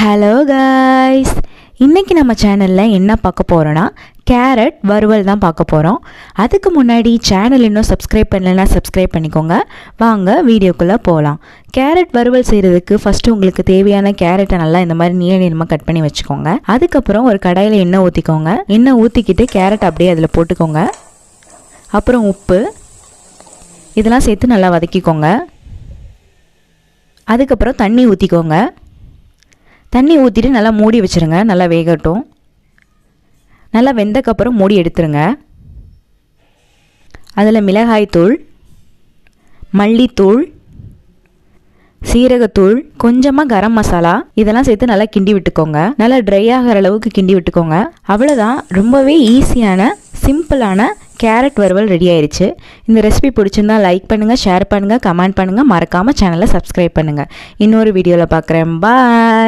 Hello guys, இன்றைக்கி நம்ம சேனலில் என்ன பார்க்க போகிறோன்னா கேரட் வறுவல் தான் பார்க்க போகிறோம். அதுக்கு முன்னாடி சேனல் இன்னும் சப்ஸ்கிரைப் பண்ணலைன்னா சப்ஸ்கிரைப் பண்ணிக்கோங்க. வாங்க வீடியோக்குள்ளே போகலாம். கேரட் வறுவல் செய்கிறதுக்கு ஃபஸ்ட்டு உங்களுக்கு தேவையான கேரட்டை நல்லா இந்த மாதிரி நீள நீளமாக கட் பண்ணி வச்சுக்கோங்க. அதுக்கப்புறம் ஒரு கடாயில் எண்ணெய் ஊற்றிக்கோங்க. எண்ணெய் ஊற்றிக்கிட்டு கேரட் அப்படியே அதில் போட்டுக்கோங்க. அப்புறம் உப்பு இதெல்லாம் சேர்த்து நல்லா வதக்கிக்கோங்க. அதுக்கப்புறம் தண்ணி ஊற்றிக்கோங்க. தண்ணி ஊற்றிட்டு நல்லா மூடி வச்சுருங்க. நல்லா வேகட்டும். நல்லா வெந்தக்கப்புறம் மூடி எடுத்துருங்க. அதில் மிளகாய்த்தூள், மல்லித்தூள், சீரகத்தூள், கொஞ்சமாக கரம் மசாலா இதெல்லாம் சேர்த்து நல்லா கிண்டி விட்டுக்கோங்க. நல்லா ட்ரை ஆகிற அளவுக்கு கிண்டி விட்டுக்கோங்க. அவ்வளோதான், ரொம்பவே ஈஸியான சிம்பிளான கேரட் வறுவல் ரெடி ஆயிடுச்சு. இந்த ரெசிபி பிடிச்சிருந்தா லைக் பண்ணுங்கள், ஷேர் பண்ணுங்கள், கமெண்ட் பண்ணுங்கள். மறக்காமல் சேனலை சப்ஸ்கிரைப் பண்ணுங்கள். இன்னொரு வீடியோவில் பார்க்குறேன். பாய்.